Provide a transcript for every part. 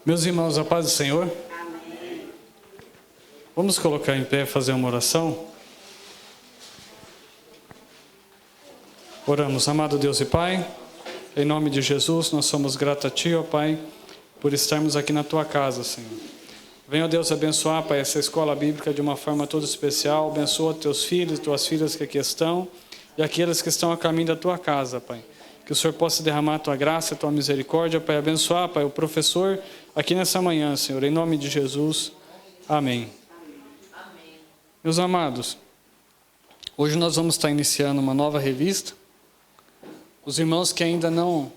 Meus irmãos, a paz do Senhor. Amém. Vamos colocar em pé e fazer uma oração. Oramos. Amado Deus e Pai, em nome de Jesus, nós somos gratos a Ti, ó Pai, por estarmos aqui na Tua casa, Senhor. Venha, ó Deus, abençoar, Pai, essa escola bíblica de uma forma toda especial. Abençoa Teus filhos, Tuas filhas que aqui estão e aqueles que estão a caminho da Tua casa, Pai. Que o Senhor possa derramar a Tua graça, a Tua misericórdia, Pai. Abençoar, Pai, o professor aqui nessa manhã, Senhor. Em nome de Jesus. Amém. Amém. Meus amados, hoje nós vamos estar iniciando uma nova revista. Os irmãos que ainda não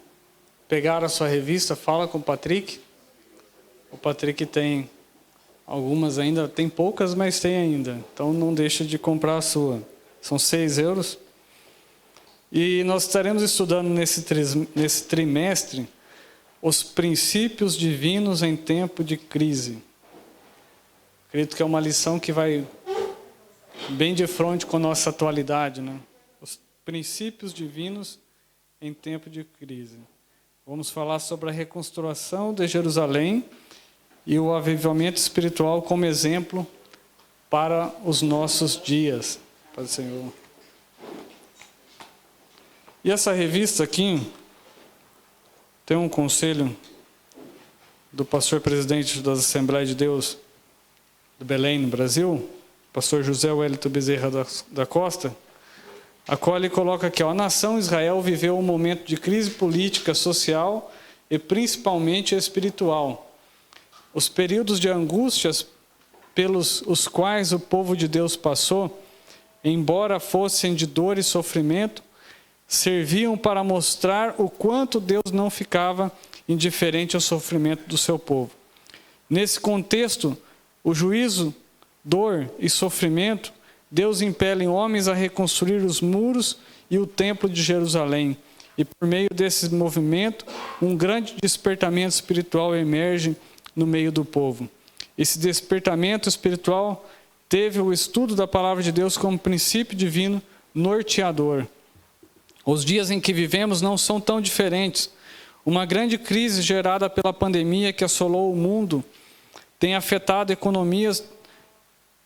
pegaram a sua revista, fala com o Patrick. O Patrick tem algumas ainda, tem poucas, mas tem ainda. Então não deixe de comprar a sua. São 6 euros. E nós estaremos estudando nesse trimestre os princípios divinos em tempo de crise. Acredito que é uma lição que vai bem de frente com a nossa atualidade, né? Os princípios divinos em tempo de crise. Vamos falar sobre a reconstrução de Jerusalém e o avivamento espiritual como exemplo para os nossos dias. Pai do Senhor. E essa revista aqui tem um conselho do pastor presidente das Assembleias de Deus do Belém, no Brasil, pastor José Wellington Bezerra da Costa, a qual ele coloca aqui, a nação Israel viveu um momento de crise política, social e principalmente espiritual. Os períodos de angústias pelos os quais o povo de Deus passou, embora fossem de dor e sofrimento, serviam para mostrar o quanto Deus não ficava indiferente ao sofrimento do seu povo. Nesse contexto, o juízo, dor e sofrimento, Deus impele homens a reconstruir os muros e o templo de Jerusalém. E por meio desse movimento, um grande despertamento espiritual emerge no meio do povo. Esse despertamento espiritual teve o estudo da palavra de Deus como princípio divino norteador. Os dias em que vivemos não são tão diferentes. Uma grande crise gerada pela pandemia que assolou o mundo tem afetado economias,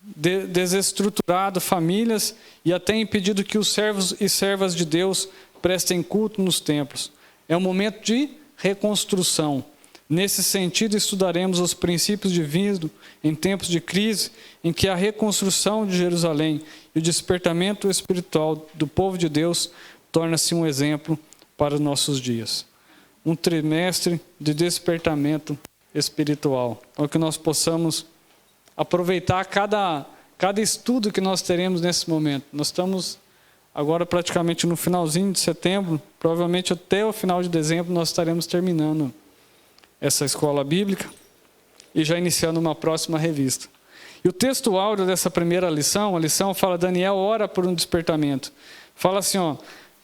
desestruturado famílias e até impedido que os servos e servas de Deus prestem culto nos templos. É um momento de reconstrução. Nesse sentido, estudaremos os princípios divinos em tempos de crise, em que a reconstrução de Jerusalém e o despertamento espiritual do povo de Deus torna-se um exemplo para os nossos dias. Um trimestre de despertamento espiritual. Para que nós possamos aproveitar cada estudo que nós teremos nesse momento. Nós estamos agora praticamente no finalzinho de setembro, provavelmente até o final de dezembro nós estaremos terminando essa escola bíblica e já iniciando uma próxima revista. E o texto áureo dessa primeira lição, a lição fala, Daniel ora por um despertamento. Fala assim, ó,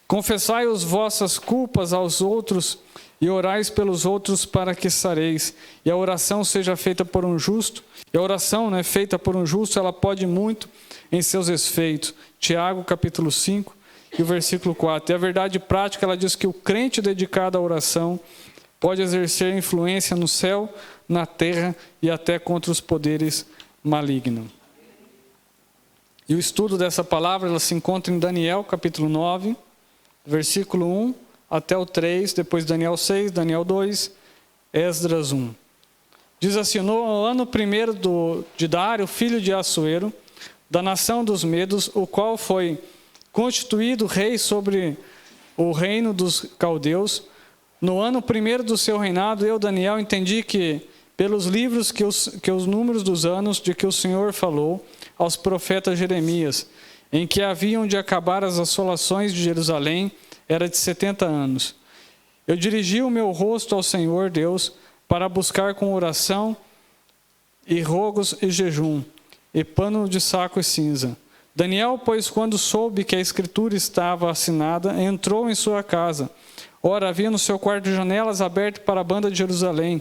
confessai as vossas culpas aos outros e orais pelos outros para que sareis. E a oração seja feita por um justo. E a oração, né, feita por um justo, ela pode muito em seus efeitos. Tiago, capítulo 5, e o versículo 4. E a verdade prática, ela diz que o crente dedicado à oração pode exercer influência no céu, na terra e até contra os poderes malignos. E o estudo dessa palavra, ela se encontra em Daniel, capítulo 9, versículo 1 até o 3, depois Daniel 6, Daniel 2, Esdras 1. Diz assim, no ano primeiro de Dário, filho de Assuero, da nação dos Medos, o qual foi constituído rei sobre o reino dos caldeus, no ano primeiro do seu reinado, eu, Daniel, entendi que, pelos livros que os números dos anos de que o Senhor falou aos profetas Jeremias, em que haviam de acabar as assolações de Jerusalém, era de 70 anos. Eu dirigi o meu rosto ao Senhor Deus para buscar com oração e rogos e jejum, e pano de saco e cinza. Daniel, pois, quando soube que a escritura estava assinada, entrou em sua casa. Ora, havia no seu quarto janelas abertas para a banda de Jerusalém.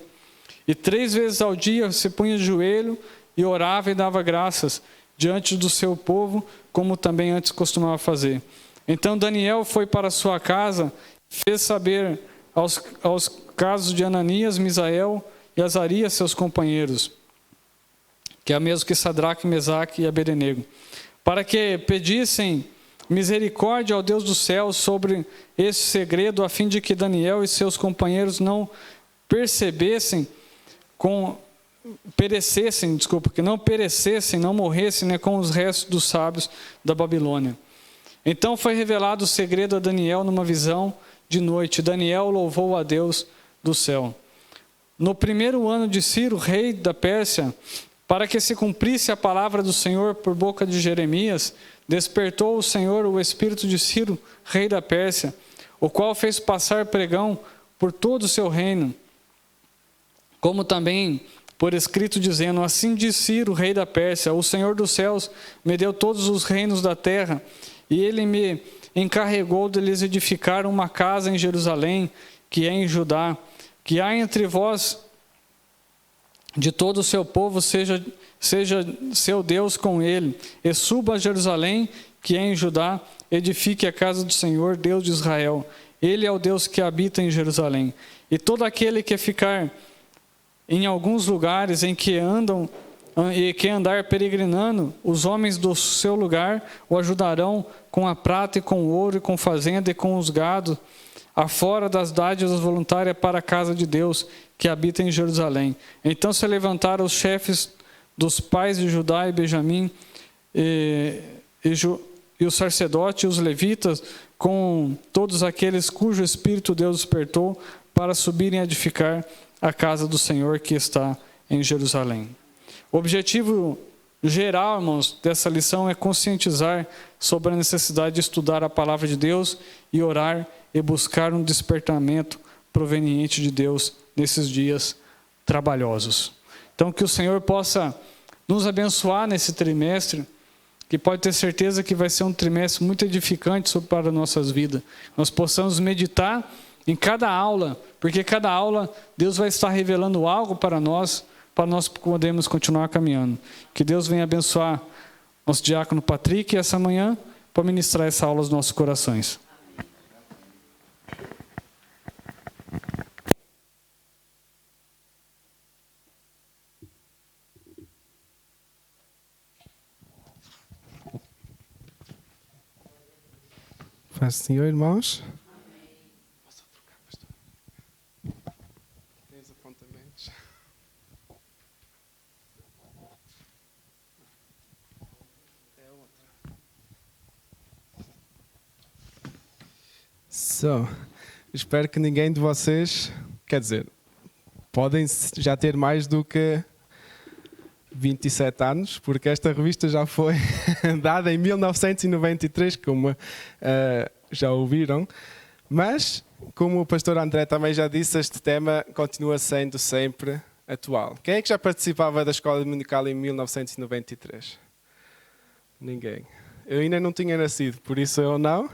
E 3 vezes ao dia se punha de joelho e orava e dava graças diante do seu povo, como também antes costumava fazer. Então Daniel foi para sua casa, fez saber aos casos de Ananias, Misael e Azarias, seus companheiros, que é o mesmo que Sadraque, Mesaque e Abednego, para que pedissem misericórdia ao Deus do céu sobre esse segredo, a fim de que Daniel e seus companheiros não perecessem, não morressem, né, com os restos dos sábios da Babilônia. Então foi revelado o segredo a Daniel numa visão de noite. Daniel louvou a Deus do céu. No primeiro ano de Ciro, rei da Pérsia, para que se cumprisse a palavra do Senhor por boca de Jeremias, despertou o Senhor o espírito de Ciro, rei da Pérsia, o qual fez passar pregão por todo o seu reino, como também por escrito dizendo: assim diz Ciro, rei da Pérsia, o Senhor dos céus me deu todos os reinos da terra, e ele me encarregou de lhes edificar uma casa em Jerusalém, que é em Judá, que há entre vós de todo o seu povo, seja seu Deus com ele, e suba a Jerusalém, que é em Judá, edifique a casa do Senhor, Deus de Israel. Ele é o Deus que habita em Jerusalém. E todo aquele que ficar em alguns lugares em que andar peregrinando, os homens do seu lugar o ajudarão com a prata e com o ouro, e com fazenda e com os gados, afora das dádivas voluntárias para a casa de Deus, que habita em Jerusalém. Então se levantaram os chefes dos pais de Judá e Benjamim, e os sacerdotes e os levitas, com todos aqueles cujo espírito Deus despertou, para subirem a edificar a casa do Senhor que está em Jerusalém. O objetivo geral, irmãos, dessa lição é conscientizar sobre a necessidade de estudar a palavra de Deus e orar e buscar um despertamento proveniente de Deus nesses dias trabalhosos. Então, que o Senhor possa nos abençoar nesse trimestre, que pode ter certeza que vai ser um trimestre muito edificante para as nossas vidas. Nós possamos meditar em cada aula, porque cada aula Deus vai estar revelando algo para nós podermos continuar caminhando. Que Deus venha abençoar nosso diácono Patrick essa manhã para ministrar essa aula aos nossos corações. Paz do Senhor, irmãos. Posso trocar, pastor? Tem os apontamentos. É outra. Espero que ninguém de vocês, quer dizer, podem já ter mais do que 27 anos, porque esta revista já foi dada em 1993, como já ouviram, mas, como o pastor André também já disse, este tema continua sendo sempre atual. Quem é que já participava da escola dominical em 1993? Ninguém. Eu ainda não tinha nascido, por isso eu não.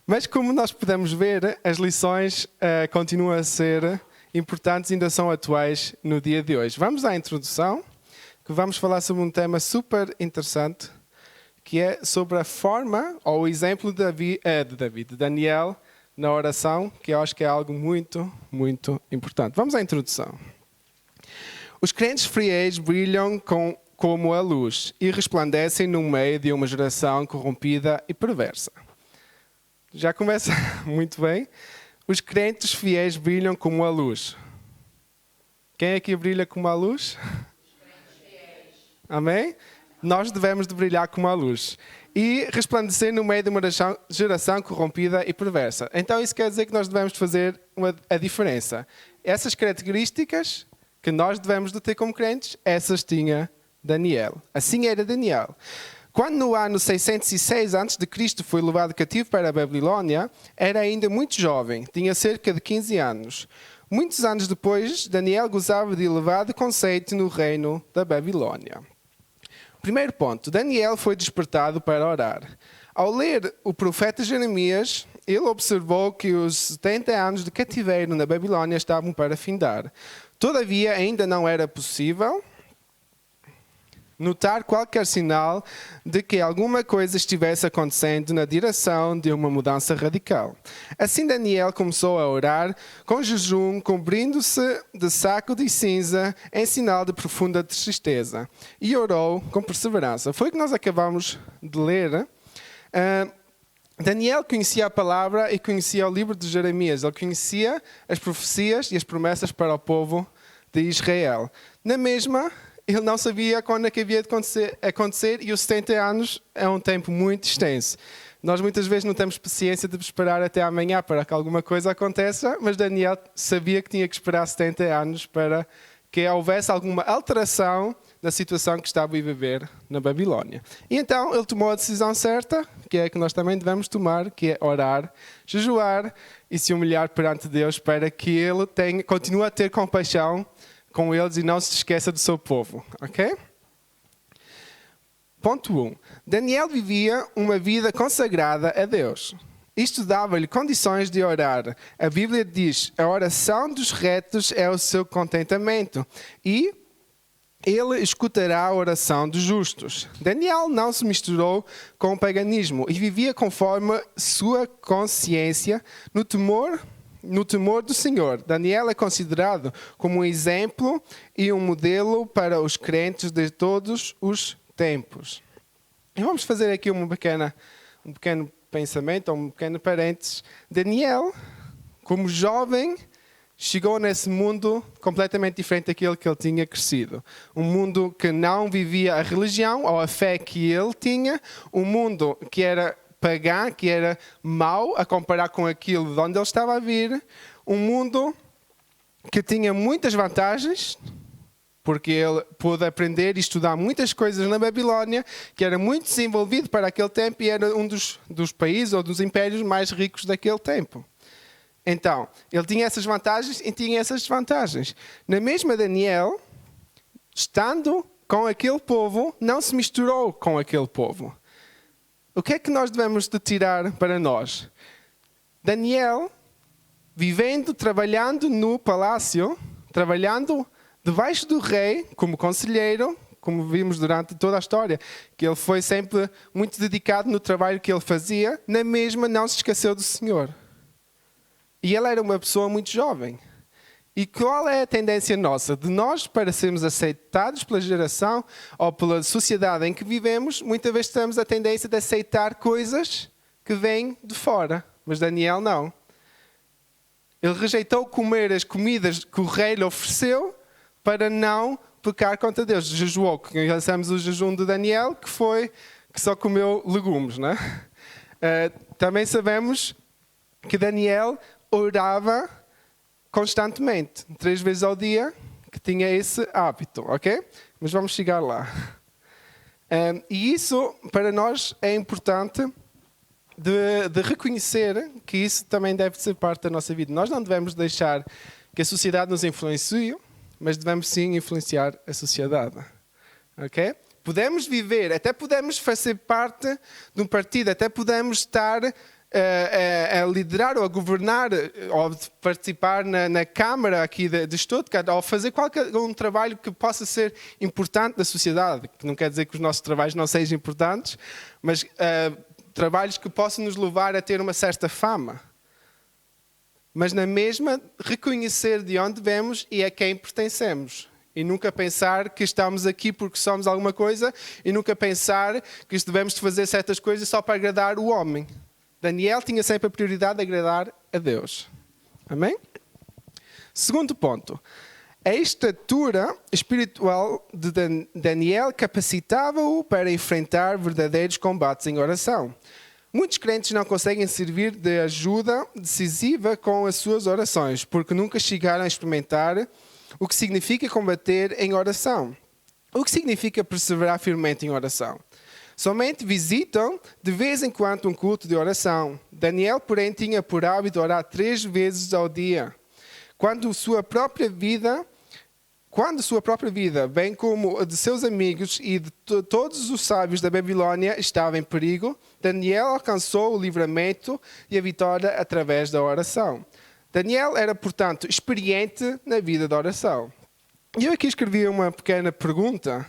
Mas como nós podemos ver, as lições continuam a ser importantes e ainda são atuais no dia de hoje. Vamos à introdução, que vamos falar sobre um tema super interessante, que é sobre a forma ou o exemplo de Daniel na oração, que eu acho que é algo muito, muito importante. Vamos à introdução. Os crentes fiéis brilham como a luz e resplandecem no meio de uma geração corrompida e perversa. Já começa muito bem. Os crentes fiéis brilham como a luz. Quem é que brilha como a luz? Amém? Nós devemos de brilhar como a luz. E resplandecer no meio de uma geração corrompida e perversa. Então isso quer dizer que nós devemos fazer a diferença. Essas características que nós devemos de ter como crentes, essas tinha Daniel. Assim era Daniel. Quando no ano 606 a.C. foi levado cativo para a Babilônia, era ainda muito jovem, tinha cerca de 15 anos. Muitos anos depois, Daniel gozava de elevado conceito no reino da Babilônia. Primeiro ponto, Daniel foi despertado para orar. Ao ler o profeta Jeremias, ele observou que os 70 anos de cativeiro na Babilônia estavam para findar. Todavia, ainda não era possível notar qualquer sinal de que alguma coisa estivesse acontecendo na direção de uma mudança radical. Assim Daniel começou a orar com jejum, cobrindo-se de saco de cinza em sinal de profunda tristeza. E orou com perseverança. Foi o que nós acabamos de ler. Daniel conhecia a palavra e conhecia o livro de Jeremias. Ele conhecia as profecias e as promessas para o povo de Israel. Na mesma, ele não sabia quando é que havia de acontecer e os 70 anos é um tempo muito extenso. Nós muitas vezes não temos paciência de esperar até amanhã para que alguma coisa aconteça, mas Daniel sabia que tinha que esperar 70 anos para que houvesse alguma alteração na situação que estava a viver na Babilónia. E então ele tomou a decisão certa, que é a que nós também devemos tomar, que é orar, jejuar e se humilhar perante Deus para que ele continue a ter compaixão com eles e não se esqueça do seu povo. Ok? Ponto 1. Daniel vivia uma vida consagrada a Deus. Isto dava-lhe condições de orar. A Bíblia diz: a oração dos retos é o seu contentamento. E ele escutará a oração dos justos. Daniel não se misturou com o paganismo e vivia conforme sua consciência no temor do Senhor. Daniel é considerado como um exemplo e um modelo para os crentes de todos os tempos. E vamos fazer aqui um pequeno pensamento, um pequeno parênteses. Daniel, como jovem, chegou nesse mundo completamente diferente daquele que ele tinha crescido. Um mundo que não vivia a religião ou a fé que ele tinha. Um mundo que era pagã, que era mau a comparar com aquilo de onde ele estava a vir. Um mundo que tinha muitas vantagens, porque ele pôde aprender e estudar muitas coisas na Babilónia, que era muito desenvolvido para aquele tempo e era um dos países ou dos impérios mais ricos daquele tempo. Então, ele tinha essas vantagens e tinha essas desvantagens. Na mesma, Daniel, estando com aquele povo, não se misturou com aquele povo. O que é que nós devemos de tirar para nós? Daniel, vivendo, trabalhando no palácio, trabalhando debaixo do rei, como conselheiro, como vimos durante toda a história, que ele foi sempre muito dedicado no trabalho que ele fazia, na mesma não se esqueceu do Senhor. E ele era uma pessoa muito jovem. E qual é a tendência nossa? De nós, para sermos aceitados pela geração ou pela sociedade em que vivemos, muitas vezes temos a tendência de aceitar coisas que vêm de fora. Mas Daniel não. Ele rejeitou comer as comidas que o rei lhe ofereceu para não pecar contra Deus. Jejuou, que conhecemos o jejum de Daniel, que só comeu legumes. Não é? Também sabemos que Daniel orava constantemente, 3 vezes ao dia, que tinha esse hábito, ok? Mas vamos chegar lá. E isso, para nós, é importante de reconhecer que isso também deve ser parte da nossa vida. Nós não devemos deixar que a sociedade nos influencie, mas devemos sim influenciar a sociedade, ok? Podemos viver, até podemos fazer parte de um partido, até podemos estar a liderar ou a governar ou participar na Câmara aqui de Stuttgart ou fazer qualquer trabalho que possa ser importante da sociedade, que não quer dizer que os nossos trabalhos não sejam importantes, mas trabalhos que possam nos levar a ter uma certa fama. Mas na mesma reconhecer de onde vemos e a quem pertencemos. E nunca pensar que estamos aqui porque somos alguma coisa e nunca pensar que devemos fazer certas coisas só para agradar o homem. Daniel tinha sempre a prioridade de agradar a Deus. Amém? Segundo ponto. A estatura espiritual de Daniel capacitava-o para enfrentar verdadeiros combates em oração. Muitos crentes não conseguem servir de ajuda decisiva com as suas orações, porque nunca chegaram a experimentar o que significa combater em oração. O que significa perseverar firmemente em oração? Somente visitam de vez em quando um culto de oração. Daniel, porém, tinha por hábito orar 3 vezes ao dia. Quando sua própria vida, bem como a de seus amigos e de todos os sábios da Babilônia, estava em perigo, Daniel alcançou o livramento e a vitória através da oração. Daniel era, portanto, experiente na vida da oração. E eu aqui escrevi uma pequena pergunta.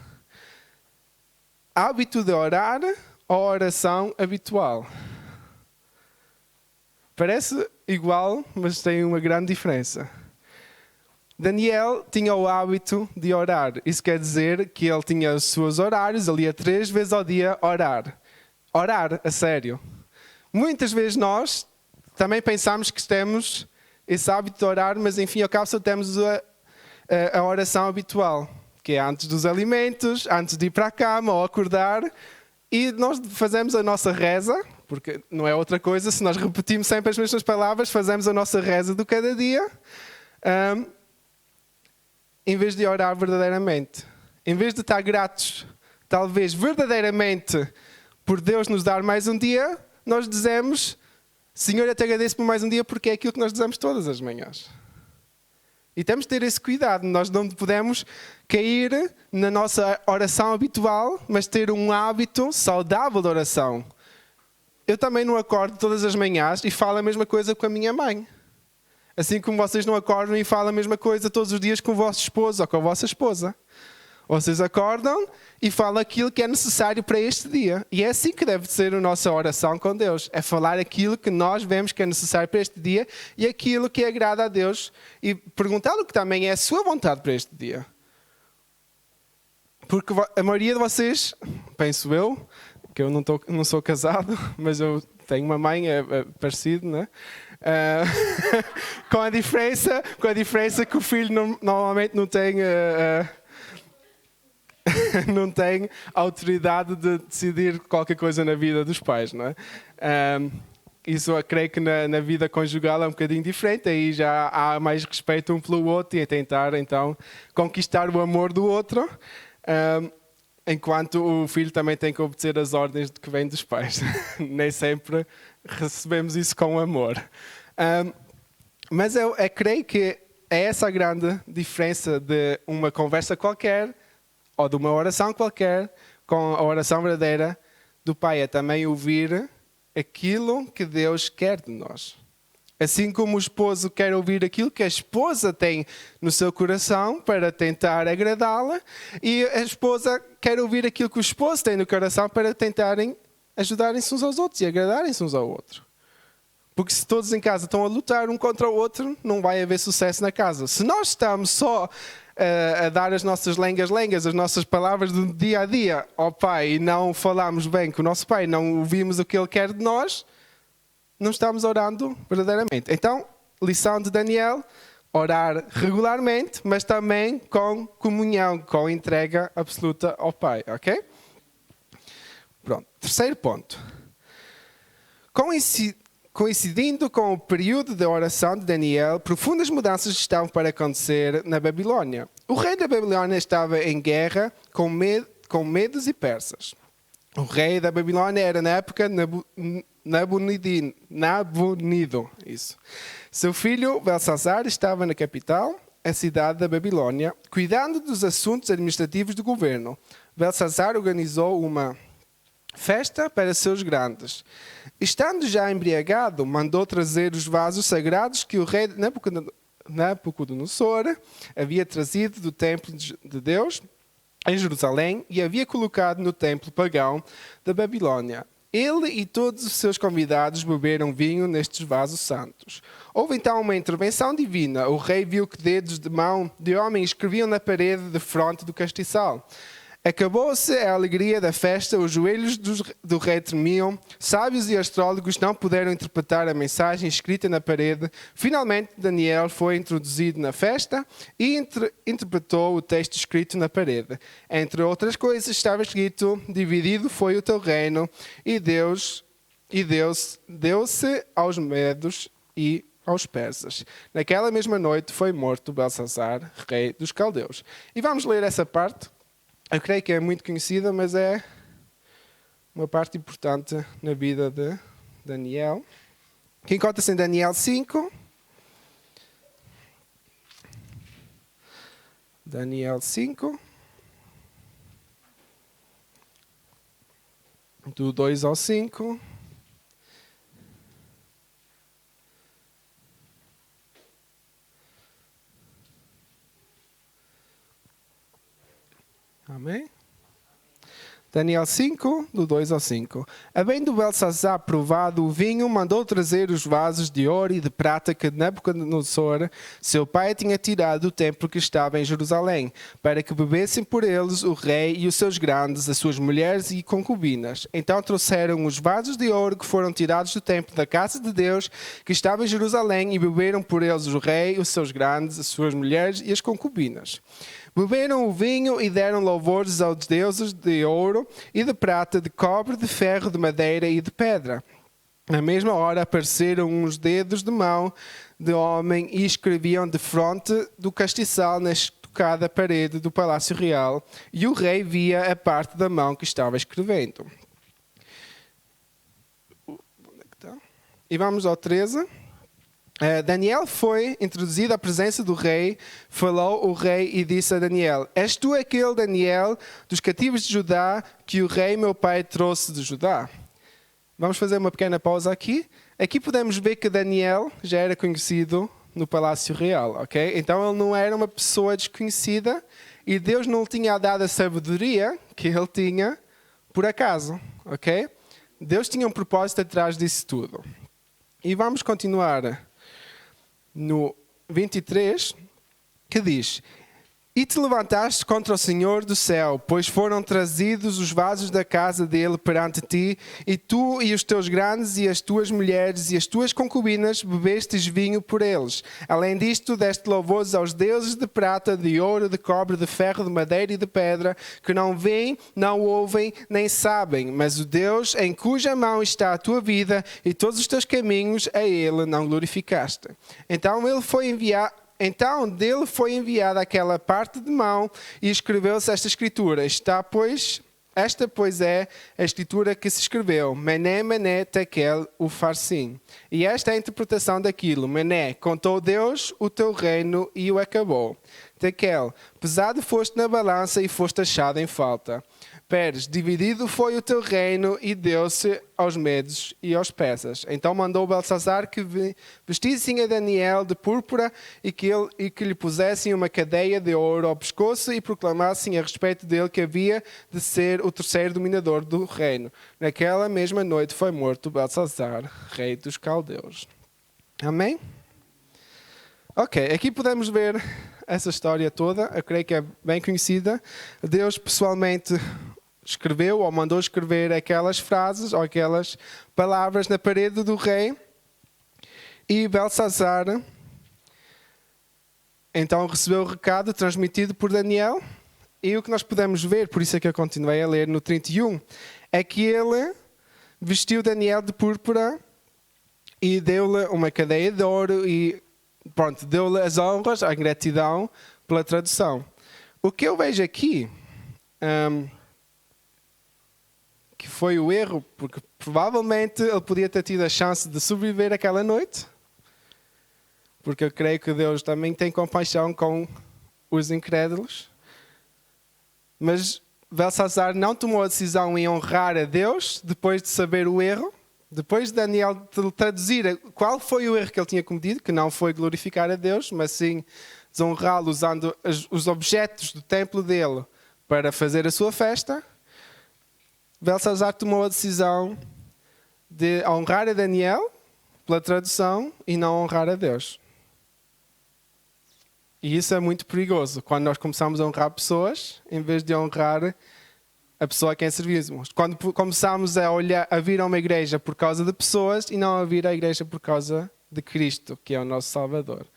hábito de orar ou oração habitual? Parece igual, mas tem uma grande diferença. Daniel tinha o hábito de orar. Isso quer dizer que ele tinha os seus horários, ele ia 3 vezes ao dia orar. Orar, a sério. Muitas vezes nós também pensamos que temos esse hábito de orar, mas enfim, ao cabo só temos a oração habitual, que é antes dos alimentos, antes de ir para a cama ou acordar, e nós fazemos a nossa reza, porque não é outra coisa, se nós repetimos sempre as mesmas palavras, fazemos a nossa reza do cada dia, em vez de orar verdadeiramente. Em vez de estar gratos, talvez verdadeiramente, por Deus nos dar mais um dia, nós dizemos: Senhor, eu te agradeço por mais um dia, porque é aquilo que nós dizemos todas as manhãs. E temos de ter esse cuidado. Nós não podemos cair na nossa oração habitual, mas ter um hábito saudável de oração. Eu também não acordo todas as manhãs e falo a mesma coisa com a minha mãe. Assim como vocês não acordam e falam a mesma coisa todos os dias com o vosso esposo ou com a vossa esposa. Vocês acordam e falam aquilo que é necessário para este dia. E é assim que deve ser a nossa oração com Deus. É falar aquilo que nós vemos que é necessário para este dia e aquilo que agrada a Deus. E perguntá-lo que também é a sua vontade para este dia. Porque a maioria de vocês, penso eu, que eu não sou casado, mas eu tenho uma mãe, é parecido, não é? Com a diferença que o filho normalmente não tem... não tem autoridade de decidir qualquer coisa na vida dos pais, não é? Isso eu creio que na vida conjugal é um bocadinho diferente, aí já há mais respeito um pelo outro e a tentar então conquistar o amor do outro, enquanto o filho também tem que obedecer as ordens que vêm dos pais. Nem sempre recebemos isso com amor. Mas eu creio que é essa a grande diferença de uma conversa qualquer ou de uma oração qualquer com a oração verdadeira do Pai. É também ouvir aquilo que Deus quer de nós. Assim como o esposo quer ouvir aquilo que a esposa tem no seu coração para tentar agradá-la, e a esposa quer ouvir aquilo que o esposo tem no coração para tentarem ajudarem-se uns aos outros e agradarem-se uns ao outro. Porque se todos em casa estão a lutar um contra o outro, não vai haver sucesso na casa. Se nós estamos só a dar as nossas lengas, as nossas palavras do dia a dia ao Pai e não falamos bem com o nosso Pai, não ouvimos o que Ele quer de nós, não estamos orando verdadeiramente. Então, lição de Daniel: orar regularmente, mas também com comunhão, com entrega absoluta ao Pai, ok? Pronto, terceiro ponto. Coincidindo com o período da oração de Daniel, profundas mudanças estavam para acontecer na Babilônia. O rei da Babilônia estava em guerra com medos e persas. O rei da Babilônia era, na época, Nabonido. Isso. Seu filho, Belsazar, estava na capital, a cidade da Babilônia, cuidando dos assuntos administrativos do governo. Belsazar organizou uma festa para seus grandes. Estando já embriagado, mandou trazer os vasos sagrados que o rei Nabucodonosor havia trazido do templo de Deus em Jerusalém e havia colocado no templo pagão da Babilônia. Ele e todos os seus convidados beberam vinho nestes vasos santos. Houve então uma intervenção divina. O rei viu que dedos de mão de homem escreviam na parede de fronte do castiçal. Acabou-se a alegria da festa, os joelhos do rei tremiam, sábios e astrólogos não puderam interpretar a mensagem escrita na parede. Finalmente, Daniel foi introduzido na festa e interpretou o texto escrito na parede. Entre outras coisas, estava escrito: dividido foi o teu reino, e deu-se aos medos e aos persas. Naquela mesma noite foi morto Belsazar, rei dos caldeus. E vamos ler essa parte. Eu creio que é muito conhecida, mas é uma parte importante na vida de Daniel, que encontra-se em Daniel 5. Daniel 5. Do 2 ao 5. Amém? Daniel 5, do 2 ao 5. Havendo Belsassar provado o vinho, mandou trazer os vasos de ouro e de prata que Nabucodonosor, seu pai, tinha tirado do templo que estava em Jerusalém, para que bebessem por eles o rei e os seus grandes, as suas mulheres e concubinas. Então trouxeram os vasos de ouro que foram tirados do templo da casa de Deus, que estava em Jerusalém, e beberam por eles o rei, os seus grandes, as suas mulheres e as concubinas. Beberam o vinho e deram louvores aos deuses de ouro e de prata, de cobre, de ferro, de madeira e de pedra. Na mesma hora apareceram uns dedos de mão de homem e escreviam de fronte do castiçal na estocada parede do palácio real, e o rei via a parte da mão que estava escrevendo. E vamos ao 13. Daniel foi introduzido à presença do rei, falou o rei e disse a Daniel: És tu aquele Daniel dos cativos de Judá que o rei meu pai trouxe de Judá? Vamos fazer uma pequena pausa aqui. Aqui podemos ver que Daniel já era conhecido no palácio real, ok? Então ele não era uma pessoa desconhecida e Deus não lhe tinha dado a sabedoria que ele tinha por acaso, ok? Deus tinha um propósito atrás disso tudo. E vamos continuar no 23, que diz: E te levantaste contra o Senhor do céu, pois foram trazidos os vasos da casa dele perante ti, e tu e os teus grandes e as tuas mulheres e as tuas concubinas bebestes vinho por eles. Além disto, deste louvores aos deuses de prata, de ouro, de cobre, de ferro, de madeira e de pedra, que não veem, não ouvem, nem sabem, mas o Deus em cuja mão está a tua vida e todos os teus caminhos, a ele não glorificaste. Então dele foi enviada aquela parte de mão e escreveu-se esta escritura. Esta, pois, é a escritura que se escreveu. Mené, Mené, Tekel, Ufarsim. E esta é a interpretação daquilo. Mené, contou Deus o teu reino e o acabou. Tekel, pesado foste na balança e foste achado em falta. Peres, dividido foi o teu reino e deu-se aos medos e aos persas. Então mandou Belsassar que vestissem a Daniel de púrpura e que lhe pusessem uma cadeia de ouro ao pescoço e proclamassem a respeito dele que havia de ser o terceiro dominador do reino. Naquela mesma noite foi morto Belsassar, rei dos caldeus. Amém? Ok, aqui podemos ver essa história toda. Eu creio que é bem conhecida. Deus pessoalmente escreveu ou mandou escrever aquelas frases ou aquelas palavras na parede do rei. E Belsassar então recebeu o recado transmitido por Daniel. E o que nós podemos ver, por isso é que eu continuei a ler no 31, é que ele vestiu Daniel de púrpura e deu-lhe uma cadeia de ouro e pronto, deu-lhe as honras, a gratidão pela tradução. O que eu vejo aqui, que foi o erro, porque provavelmente ele podia ter tido a chance de sobreviver aquela noite, porque eu creio que Deus também tem compaixão com os incrédulos. Mas Belsassar não tomou a decisão em honrar a Deus depois de saber o erro. Depois de Daniel traduzir qual foi o erro que ele tinha cometido, que não foi glorificar a Deus, mas sim desonrá-lo usando os objetos do templo dele para fazer a sua festa, Belsassar tomou a decisão de honrar a Daniel pela tradução e não honrar a Deus. E isso é muito perigoso, quando nós começamos a honrar pessoas, em vez de honrar a pessoa a quem servimos. Quando começamos a vir a uma igreja por causa de pessoas e não a vir à igreja por causa de Cristo, que é o nosso Salvador.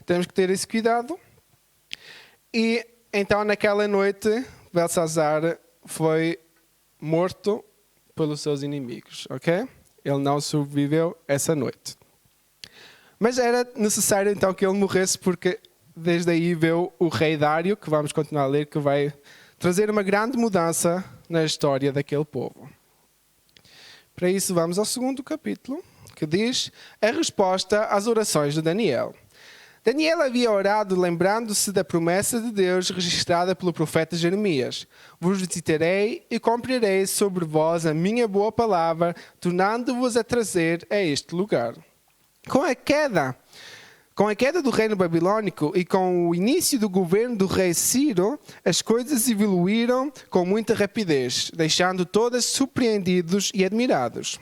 Temos que ter esse cuidado. E então naquela noite, Belsassar foi morto pelos seus inimigos, ok? Ele não sobreviveu essa noite. Mas era necessário então que ele morresse, porque desde aí veio o rei Dário, que vamos continuar a ler, que vai trazer uma grande mudança na história daquele povo. Para isso vamos ao segundo capítulo, que diz a resposta às orações de Daniel. Daniel havia orado lembrando-se da promessa de Deus registrada pelo profeta Jeremias. Vos visitarei e cumprirei sobre vós a minha boa palavra, tornando-vos a trazer a este lugar. Com a queda Com a queda do reino babilônico e com o início do governo do rei Ciro, as coisas evoluíram com muita rapidez, deixando todos surpreendidos e admirados.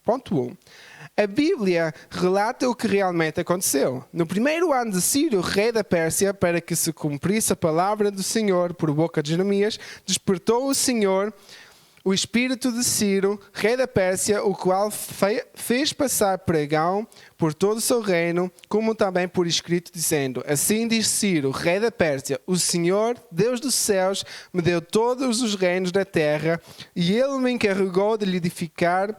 Ponto 1. A Bíblia relata o que realmente aconteceu. No primeiro ano de Ciro, rei da Pérsia, para que se cumprisse a palavra do Senhor por boca de Jeremias, despertou o Senhor o espírito de Ciro, rei da Pérsia, o qual fez passar pregão por todo o seu reino, como também por escrito, dizendo: Assim diz Ciro, rei da Pérsia, o Senhor, Deus dos céus, me deu todos os reinos da terra, e ele me encarregou de lhe edificar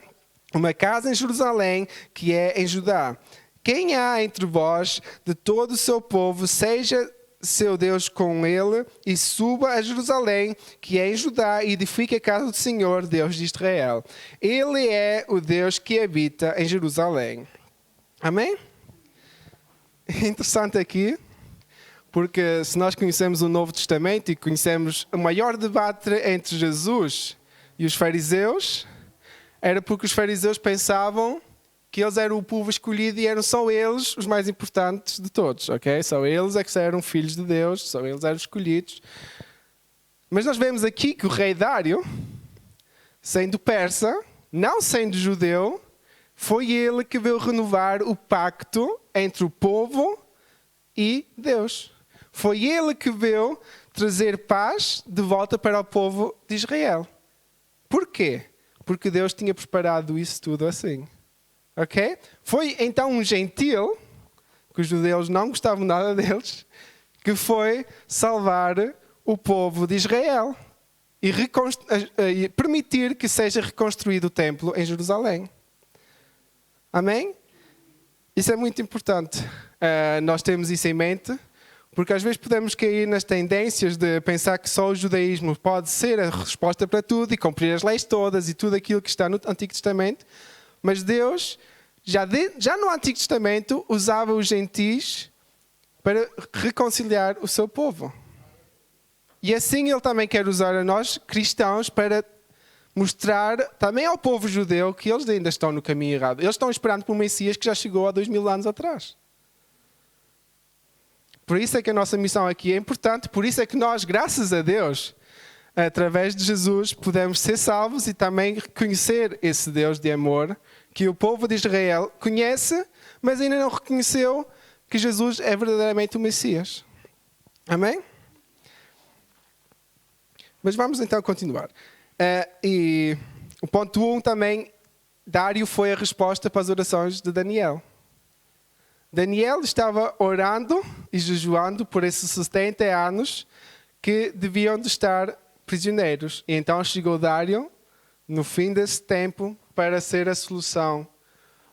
uma casa em Jerusalém, que é em Judá. Quem há entre vós, de todo o seu povo, seja seu Deus com ele, e suba a Jerusalém, que é em Judá, e edifique a casa do Senhor, Deus de Israel. Ele é o Deus que habita em Jerusalém. Amém? Interessante aqui, porque se nós conhecemos o Novo Testamento e conhecemos o maior debate entre Jesus e os fariseus, era porque os fariseus pensavam que eles eram o povo escolhido e eram só eles os mais importantes de todos, ok? Só eles é que eram filhos de Deus, só eles eram escolhidos. Mas nós vemos aqui que o rei Dário, sendo persa, não sendo judeu, foi ele que veio renovar o pacto entre o povo e Deus. Foi ele que veio trazer paz de volta para o povo de Israel. Porquê? Porque Deus tinha preparado isso tudo assim. Ok? Foi então um gentil, que os judeus não gostavam nada deles, que foi salvar o povo de Israel e permitir que seja reconstruído o templo em Jerusalém. Amém? Isso é muito importante. Nós temos isso em mente, porque às vezes podemos cair nas tendências de pensar que só o judaísmo pode ser a resposta para tudo e cumprir as leis todas e tudo aquilo que está no Antigo Testamento. Mas Deus, já no Antigo Testamento, usava os gentis para reconciliar o seu povo. E assim Ele também quer usar a nós, cristãos, para mostrar também ao povo judeu que eles ainda estão no caminho errado. Eles estão esperando por um Messias que já chegou há 2000 anos atrás. Por isso é que a nossa missão aqui é importante, por isso é que nós, graças a Deus, através de Jesus, podemos ser salvos e também conhecer esse Deus de amor que o povo de Israel conhece, mas ainda não reconheceu que Jesus é verdadeiramente o Messias. Amém? Mas vamos então continuar. E o ponto 1 também, Dário foi a resposta para as orações de Daniel. Daniel estava orando e jejuando por esses 70 anos que deviam de estar prisioneiros. E então chegou Dário, no fim desse tempo, para ser a solução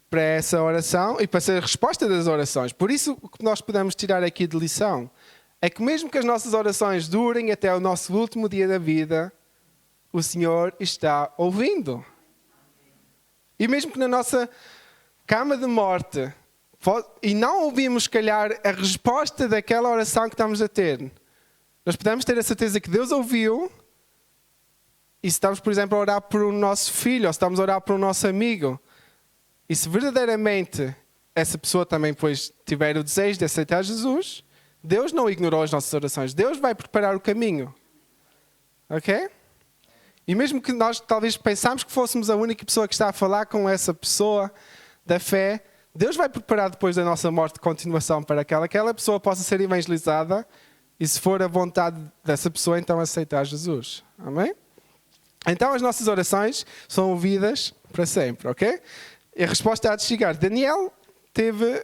para essa oração e para ser a resposta das orações. Por isso, o que nós podemos tirar aqui de lição é que mesmo que as nossas orações durem até o nosso último dia da vida, o Senhor está ouvindo. E mesmo que na nossa cama de morte, e não ouvimos, se calhar, a resposta daquela oração que estamos a ter, nós podemos ter a certeza que Deus ouviu. E se estamos, por exemplo, a orar por um nosso filho, ou se estamos a orar por um nosso amigo, e se verdadeiramente essa pessoa também depois tiver o desejo de aceitar Jesus, Deus não ignorou as nossas orações. Deus vai preparar o caminho. Ok? E mesmo que nós talvez pensamos que fôssemos a única pessoa que está a falar com essa pessoa da fé, Deus vai preparar depois da nossa morte de continuação para que aquela pessoa possa ser evangelizada e, se for a vontade dessa pessoa, então aceitar Jesus. Amém? Então as nossas orações são ouvidas para sempre, ok? E a resposta há de chegar. Daniel teve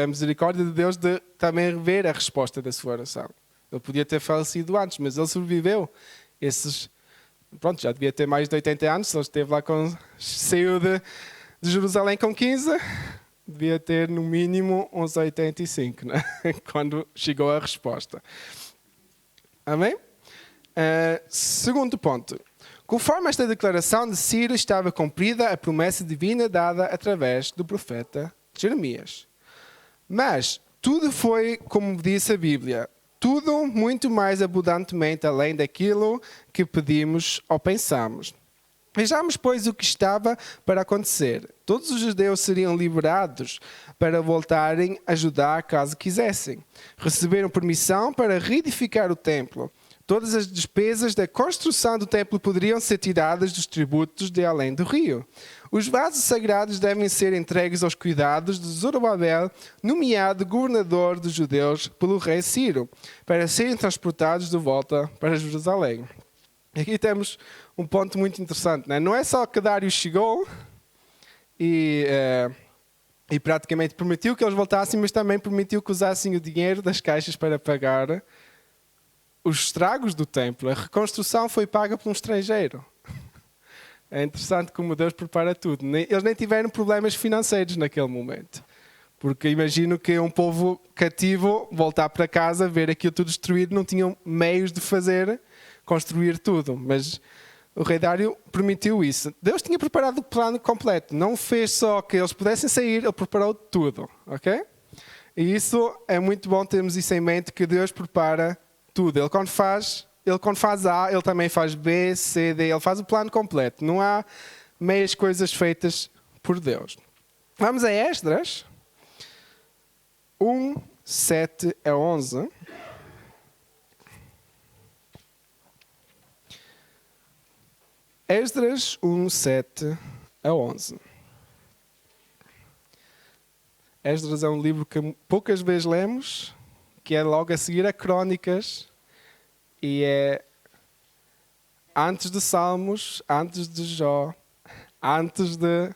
a misericórdia de Deus de também ver a resposta da sua oração. Ele podia ter falecido antes, mas ele sobreviveu. Já devia ter mais de 80 anos, ele esteve lá saiu de Jerusalém com 15, devia ter no mínimo uns 85, né? Quando chegou a resposta. Amém? Segundo ponto. Conforme esta declaração de Ciro, estava cumprida a promessa divina dada através do profeta Jeremias. Mas tudo foi, como disse a Bíblia, tudo muito mais abundantemente além daquilo que pedimos ou pensamos. Vejamos, pois, o que estava para acontecer. Todos os judeus seriam liberados para voltarem a Judá caso quisessem. Receberam permissão para reedificar o templo. Todas as despesas da construção do templo poderiam ser tiradas dos tributos de além do rio. Os vasos sagrados devem ser entregues aos cuidados de Zorobabel, nomeado governador dos judeus pelo rei Ciro, para serem transportados de volta para Jerusalém. Aqui temos um ponto muito interessante, né? Não é só que Dário chegou e praticamente permitiu que eles voltassem, mas também permitiu que usassem o dinheiro das caixas para pagar os estragos do templo. A reconstrução foi paga por um estrangeiro. É interessante como Deus prepara tudo. Eles nem tiveram problemas financeiros naquele momento. Porque imagino que um povo cativo voltar para casa, ver aquilo tudo destruído, não tinham meios de construir tudo. Mas o rei Dário permitiu isso. Deus tinha preparado o plano completo. Não fez só que eles pudessem sair, ele preparou tudo. Ok? E isso é muito bom termos isso em mente, que Deus prepara tudo. Ele quando faz A, ele também faz B, C, D. Ele faz o plano completo. Não há meias coisas feitas por Deus. Vamos a Esdras 1, 7 a 11. Esdras 1, 7 a 11. Esdras é um livro que poucas vezes lemos, que é logo a seguir a Crônicas, e é antes de Salmos, antes de Jó, antes de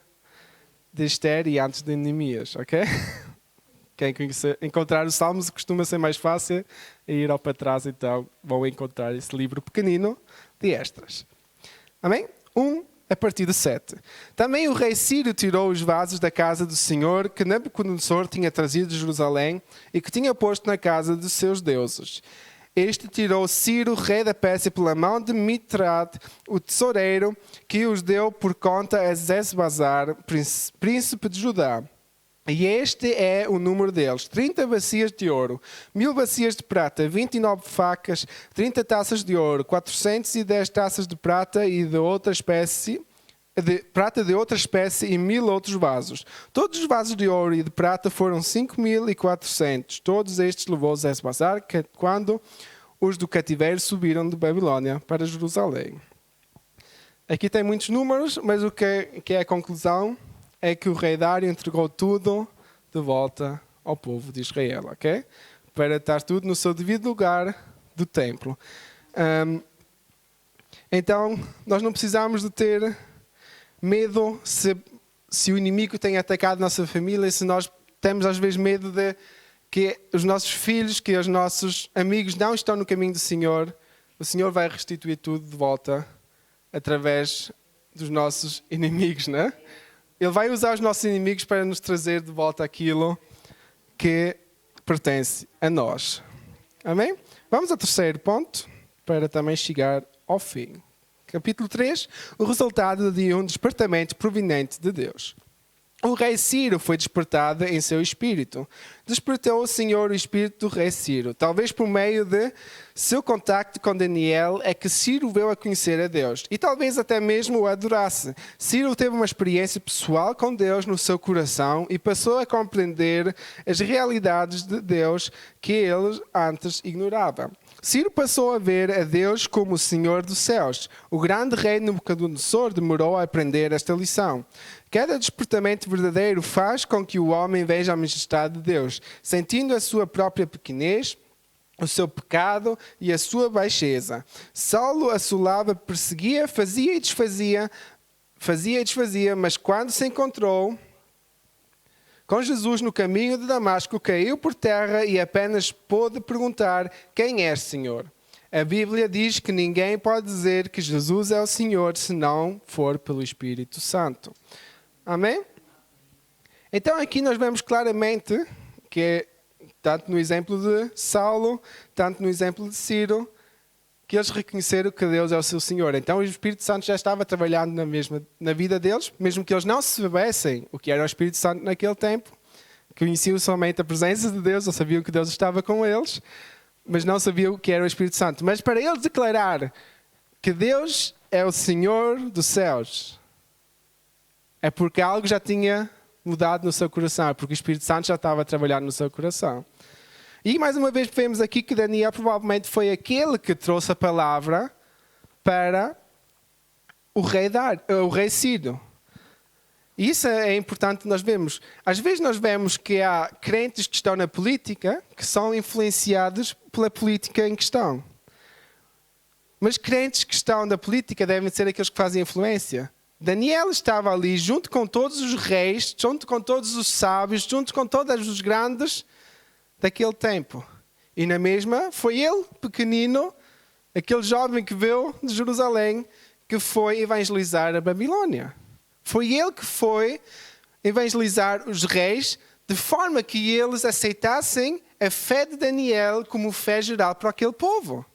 Esther e antes de Neemias, ok? Quem encontrar os Salmos costuma ser mais fácil ir ao para trás, então vão encontrar esse livro pequenino de Esdras. Amém? 1 a partir de 7. Também o rei Ciro tirou os vasos da casa do Senhor que Nabucodonosor tinha trazido de Jerusalém e que tinha posto na casa dos seus deuses. Este tirou Ciro, rei da Pérsia, pela mão de Mitrat, o tesoureiro, que os deu por conta a Sesbazar, príncipe de Judá. E este é o número deles: 30 bacias de ouro, 1000 bacias de prata, 29 facas, 30 taças de ouro, 410 taças de prata e de outra espécie, e 1000 outros vasos. Todos os vasos de ouro e de prata foram 5400. Todos estes levou Sesbazar quando os do cativeiro subiram de Babilônia para Jerusalém. Aqui tem muitos números, mas o que é a conclusão é que o rei Dário entregou tudo de volta ao povo de Israel, ok? Para estar tudo no seu devido lugar do templo. Então, nós não precisamos de ter medo se o inimigo tem atacado nossa família, se nós temos às vezes medo de que os nossos filhos, que os nossos amigos não estão no caminho do Senhor. O Senhor vai restituir tudo de volta através dos nossos inimigos, não é? Ele vai usar os nossos inimigos para nos trazer de volta aquilo que pertence a nós. Amém? Vamos ao terceiro ponto, para também chegar ao fim. Capítulo 3, o resultado de um despertamento proveniente de Deus. O rei Ciro foi despertado em seu espírito. Despertou o Senhor o espírito do rei Ciro. Talvez por meio de seu contacto com Daniel é que Ciro veio a conhecer a Deus. E talvez até mesmo o adorasse. Ciro teve uma experiência pessoal com Deus no seu coração e passou a compreender as realidades de Deus que ele antes ignorava. Ciro passou a ver a Deus como o Senhor dos céus. O grande rei Nabucodonosor demorou a aprender esta lição. Cada despertamento verdadeiro faz com que o homem veja a majestade de Deus, sentindo a sua própria pequenez, o seu pecado e a sua baixeza. Saulo assolava, perseguia, fazia e desfazia, mas quando se encontrou com Jesus no caminho de Damasco, caiu por terra e apenas pôde perguntar: quem és, Senhor? A Bíblia diz que ninguém pode dizer que Jesus é o Senhor se não for pelo Espírito Santo. Amém? Então aqui nós vemos claramente que, tanto no exemplo de Saulo, tanto no exemplo de Ciro, que eles reconheceram que Deus é o seu Senhor. Então o Espírito Santo já estava trabalhando na vida deles, mesmo que eles não soubessem o que era o Espírito Santo naquele tempo, conheciam somente a presença de Deus, ou sabiam que Deus estava com eles, mas não sabiam o que era o Espírito Santo. Mas para eles declarar que Deus é o Senhor dos céus. É porque algo já tinha mudado no seu coração, é porque o Espírito Santo já estava a trabalhar no seu coração. E mais uma vez vemos aqui que Daniel provavelmente foi aquele que trouxe a palavra para o rei Ciro. E isso é importante nós vemos. Às vezes nós vemos que há crentes que estão na política que são influenciados pela política em questão. Mas crentes que estão na política devem ser aqueles que fazem influência. Daniel estava ali junto com todos os reis, junto com todos os sábios, junto com todos os grandes daquele tempo. E na mesma foi ele, pequenino, aquele jovem que veio de Jerusalém, que foi evangelizar a Babilônia. Foi ele que foi evangelizar os reis de forma que eles aceitassem a fé de Daniel como fé geral para aquele povo.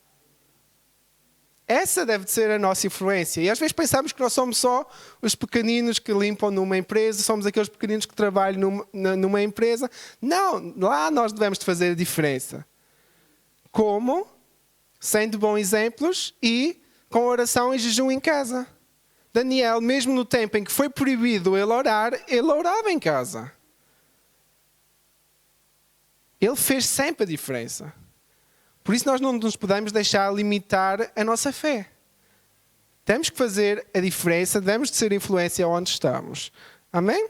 Essa deve ser a nossa influência. E às vezes pensamos que nós somos só os pequeninos que limpam numa empresa, somos aqueles pequeninos que trabalham numa empresa. Não, lá nós devemos de fazer a diferença. Como? Sendo bons exemplos e com oração e jejum em casa. Daniel, mesmo no tempo em que foi proibido ele orar, ele orava em casa. Ele fez sempre a diferença. Por isso nós não nos podemos deixar limitar a nossa fé. Temos que fazer a diferença, devemos de ser influência onde estamos. Amém?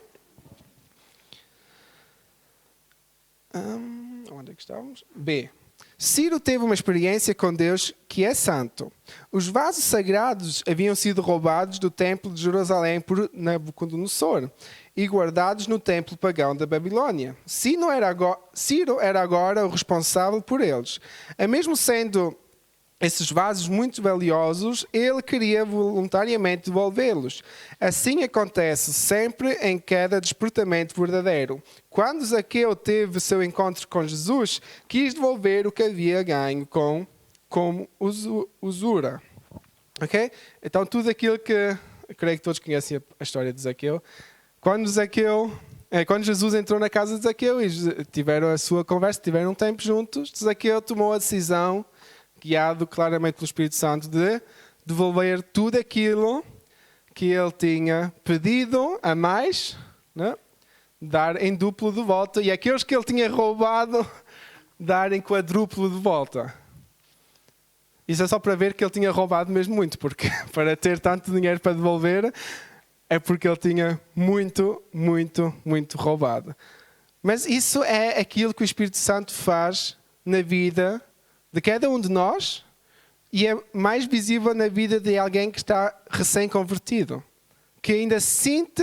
Onde é que estamos? B. Ciro teve uma experiência com Deus que é santo. Os vasos sagrados haviam sido roubados do templo de Jerusalém por Nabucodonosor e guardados no templo pagão da Babilônia. Ciro era agora o responsável por eles. Mesmo sendo esses vasos muito valiosos, ele queria voluntariamente devolvê-los. Assim acontece sempre em cada despertamento verdadeiro. Quando Zaqueu teve seu encontro com Jesus, quis devolver o que havia ganho como usura. Ok? Então tudo aquilo que... Eu creio que todos conhecem a história de Zaqueu. Quando Jesus entrou na casa de Zaqueu e tiveram a sua conversa, tiveram um tempo juntos, Zaqueu tomou a decisão, guiado claramente pelo Espírito Santo, de devolver tudo aquilo que ele tinha pedido a mais, né? Dar em duplo de volta, e aqueles que ele tinha roubado, dar em quadruplo de volta. Isso é só para ver que ele tinha roubado mesmo muito, porque para ter tanto dinheiro para devolver, é porque ele tinha muito, muito, muito roubado. Mas isso é aquilo que o Espírito Santo faz na vida de cada um de nós e é mais visível na vida de alguém que está recém-convertido, que ainda sente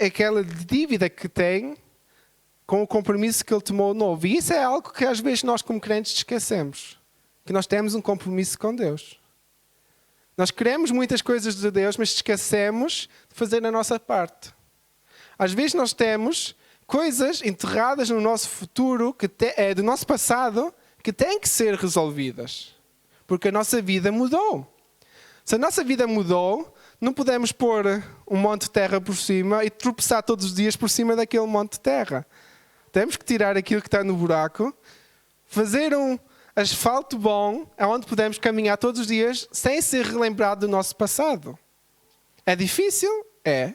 aquela dívida que tem com o compromisso que ele tomou novo. E isso é algo que às vezes nós como crentes esquecemos, que nós temos um compromisso com Deus. Nós queremos muitas coisas de Deus, mas esquecemos de fazer a nossa parte. Às vezes nós temos coisas enterradas no nosso futuro, do nosso passado, que têm que ser resolvidas. Porque a nossa vida mudou. Se a nossa vida mudou, não podemos pôr um monte de terra por cima e tropeçar todos os dias por cima daquele monte de terra. Temos que tirar aquilo que está no buraco, fazer um asfalto bom, onde podemos caminhar todos os dias sem ser relembrado do nosso passado. É difícil? É.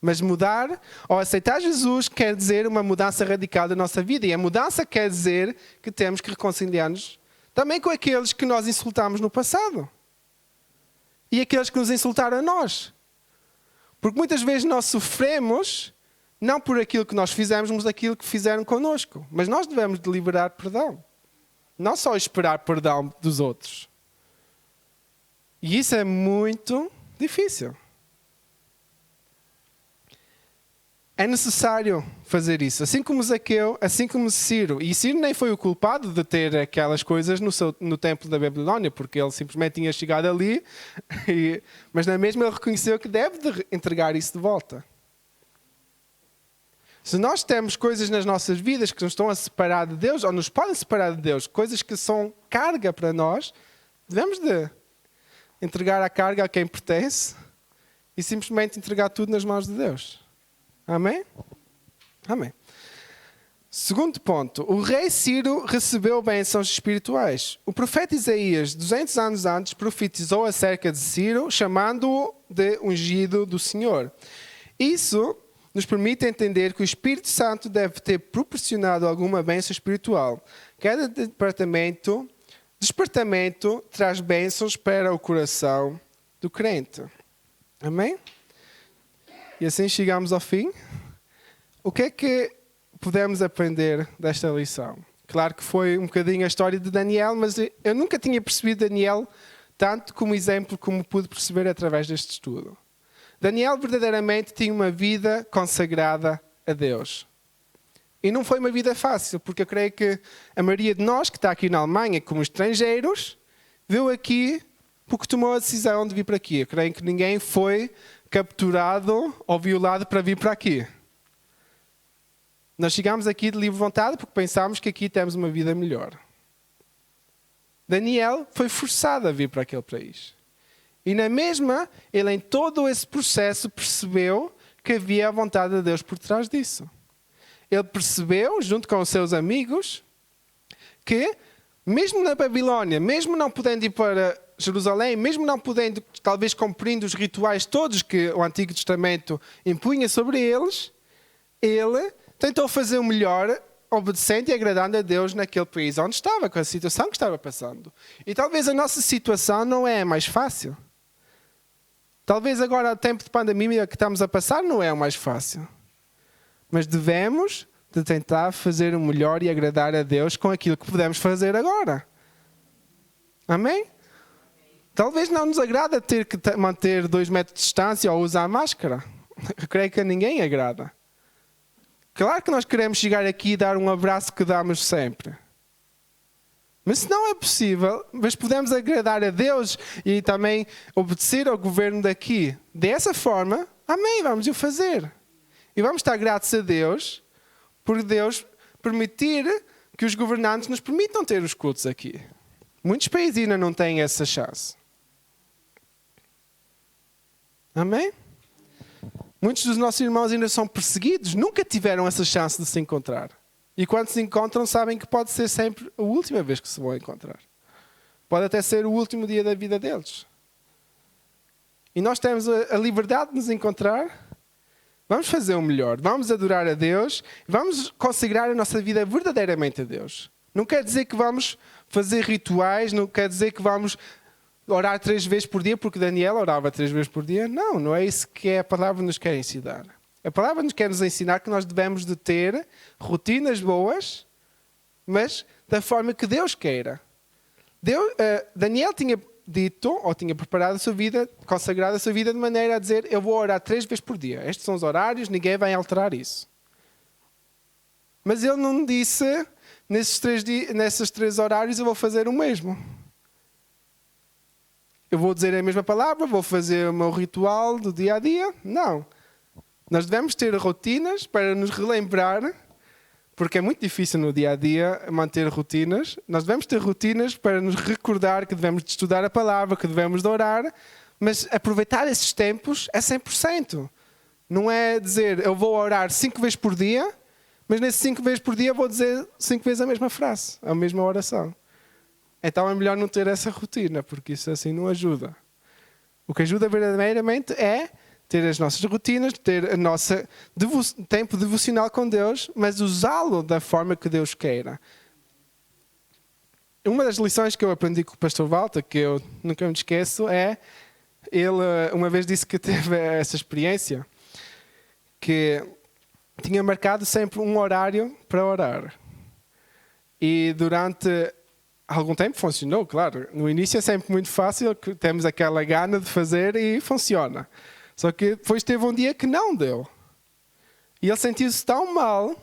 Mas mudar ou aceitar Jesus quer dizer uma mudança radical da nossa vida. E a mudança quer dizer que temos que reconciliar-nos também com aqueles que nós insultamos no passado. E aqueles que nos insultaram a nós. Porque muitas vezes nós sofremos não por aquilo que nós fizemos, mas aquilo que fizeram connosco. Mas nós devemos de liberar perdão. Não só esperar perdão dos outros. E isso é muito difícil. É necessário fazer isso. Assim como Zaqueu, assim como Ciro. E Ciro nem foi o culpado de ter aquelas coisas no templo da Babilônia, porque ele simplesmente tinha chegado ali, mas na mesma ele reconheceu que deve de entregar isso de volta. Se nós temos coisas nas nossas vidas que nos estão a separar de Deus, ou nos podem separar de Deus, coisas que são carga para nós, devemos de entregar a carga a quem pertence e simplesmente entregar tudo nas mãos de Deus. Amém? Amém. Segundo ponto, o rei Ciro recebeu bênçãos espirituais. O profeta Isaías, 200 anos antes, profetizou acerca de Ciro, chamando-o de ungido do Senhor. Isso nos permite entender que o Espírito Santo deve ter proporcionado alguma bênção espiritual. Cada departamento traz bênçãos para o coração do crente. Amém? E assim chegamos ao fim. O que é que podemos aprender desta lição? Claro que foi um bocadinho a história de Daniel, mas eu nunca tinha percebido Daniel tanto como exemplo como pude perceber através deste estudo. Daniel verdadeiramente tinha uma vida consagrada a Deus. E não foi uma vida fácil, porque eu creio que a maioria de nós que está aqui na Alemanha como estrangeiros, veio aqui porque tomou a decisão de vir para aqui. Eu creio que ninguém foi capturado ou violado para vir para aqui. Nós chegámos aqui de livre vontade porque pensámos que aqui temos uma vida melhor. Daniel foi forçado a vir para aquele país. E na mesma, ele em todo esse processo percebeu que havia a vontade de Deus por trás disso. Ele percebeu, junto com os seus amigos, que mesmo na Babilônia, mesmo não podendo ir para Jerusalém, mesmo não podendo, talvez cumprindo os rituais todos que o Antigo Testamento impunha sobre eles, ele tentou fazer o melhor, obedecendo e agradando a Deus naquele país onde estava, com a situação que estava passando. E talvez a nossa situação não é a mais fácil. Talvez agora, o tempo de pandemia que estamos a passar, não é o mais fácil. Mas devemos de tentar fazer o melhor e agradar a Deus com aquilo que podemos fazer agora. Amém? Talvez não nos agrada ter que manter 2 metros de distância ou usar máscara. Eu creio que a ninguém agrada. Claro que nós queremos chegar aqui e dar um abraço que damos sempre. Mas se não é possível, mas podemos agradar a Deus e também obedecer ao governo daqui. Dessa forma, amém, vamos o fazer. E vamos estar gratos a Deus por Deus permitir que os governantes nos permitam ter os cultos aqui. Muitos países ainda não têm essa chance. Amém? Muitos dos nossos irmãos ainda são perseguidos, nunca tiveram essa chance de se encontrar. E quando se encontram, sabem que pode ser sempre a última vez que se vão encontrar. Pode até ser o último dia da vida deles. E nós temos a liberdade de nos encontrar. Vamos fazer o melhor. Vamos adorar a Deus. Vamos consagrar a nossa vida verdadeiramente a Deus. Não quer dizer que vamos fazer rituais. Não quer dizer que vamos orar 3 vezes por dia, porque Daniel orava 3 vezes por dia. Não, não é isso que a palavra nos quer ensinar. A palavra nos quer nos ensinar que nós devemos de ter rotinas boas, mas da forma que Deus queira. Daniel tinha dito, ou tinha preparado a sua vida, consagrado a sua vida de maneira a dizer, eu vou orar 3 vezes por dia. Estes são os horários, ninguém vai alterar isso. Mas ele não disse, nesses 3 horários eu vou fazer o mesmo. Eu vou dizer a mesma palavra, vou fazer o meu ritual do dia a dia. Não. Nós devemos ter rotinas para nos relembrar, porque é muito difícil no dia a dia manter rotinas. Nós devemos ter rotinas para nos recordar que devemos de estudar a palavra, que devemos de orar, mas aproveitar esses tempos é 100%. Não é dizer, eu vou orar 5 vezes por dia, mas nesses 5 vezes por dia vou dizer 5 vezes a mesma frase, a mesma oração. Então é melhor não ter essa rotina, porque isso assim não ajuda. O que ajuda verdadeiramente é ter as nossas rotinas, ter o nosso tempo devocional com Deus, mas usá-lo da forma que Deus queira. Uma das lições que eu aprendi com o pastor Walter, que eu nunca me esqueço, é, ele uma vez disse que teve essa experiência, que tinha marcado sempre um horário para orar. E durante algum tempo funcionou, claro. No início é sempre muito fácil, temos aquela gana de fazer e funciona. Só que depois teve um dia que não deu. E ele sentiu-se tão mal,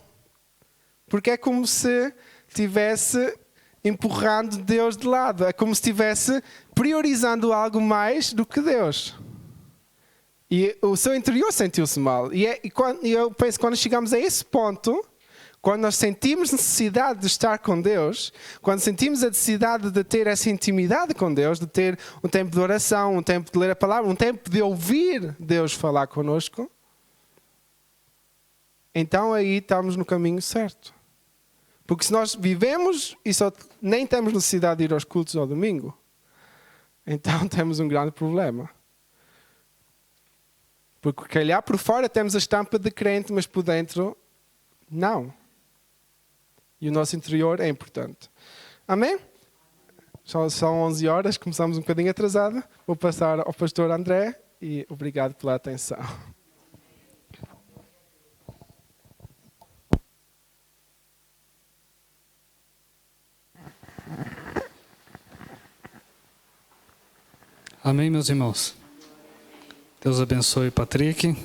porque é como se estivesse empurrando Deus de lado. É como se estivesse priorizando algo mais do que Deus. E o seu interior sentiu-se mal. E eu penso que quando chegamos a esse ponto, quando nós sentimos necessidade de estar com Deus, quando sentimos a necessidade de ter essa intimidade com Deus, de ter um tempo de oração, um tempo de ler a palavra, um tempo de ouvir Deus falar connosco, então aí estamos no caminho certo. Porque se nós vivemos e só nem temos necessidade de ir aos cultos ao domingo, então temos um grande problema. Porque calhar por fora temos a estampa de crente, mas por dentro não. E o nosso interior é importante. Amém? São 11 horas, começamos um bocadinho atrasado. Vou passar ao pastor André e obrigado pela atenção. Amém, meus irmãos. Deus abençoe Patrick,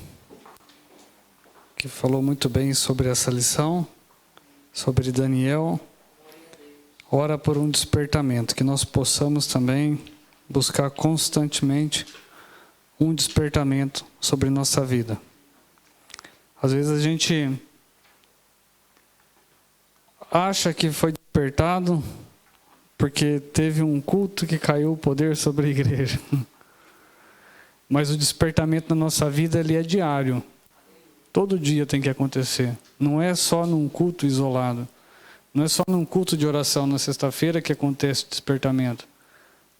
que falou muito bem sobre essa lição, sobre Daniel. Ora por um despertamento, que nós possamos também buscar constantemente um despertamento sobre nossa vida. Às vezes a gente acha que foi despertado porque teve um culto que caiu o poder sobre a igreja. Mas o despertamento na nossa vida ele é diário. Todo dia tem que acontecer. Não é só num culto isolado. Não é só num culto de oração na sexta-feira que acontece o despertamento.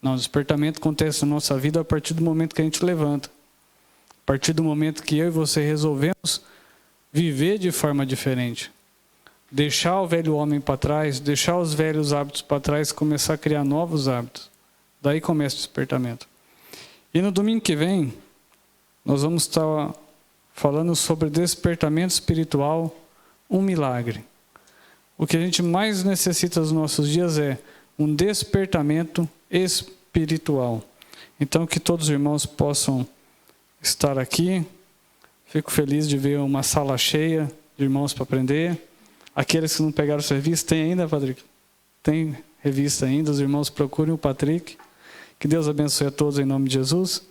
Não, o despertamento acontece na nossa vida a partir do momento que a gente levanta. A partir do momento que eu e você resolvemos viver de forma diferente. Deixar o velho homem para trás, deixar os velhos hábitos para trás e começar a criar novos hábitos. Daí começa o despertamento. E no domingo que vem, nós vamos estar falando sobre despertamento espiritual, um milagre. O que a gente mais necessita nos nossos dias é um despertamento espiritual. Então, que todos os irmãos possam estar aqui. Fico feliz de ver uma sala cheia de irmãos para aprender. Aqueles que não pegaram o serviço, tem ainda, Patrick? Tem revista ainda, os irmãos procurem o Patrick. Que Deus abençoe a todos em nome de Jesus.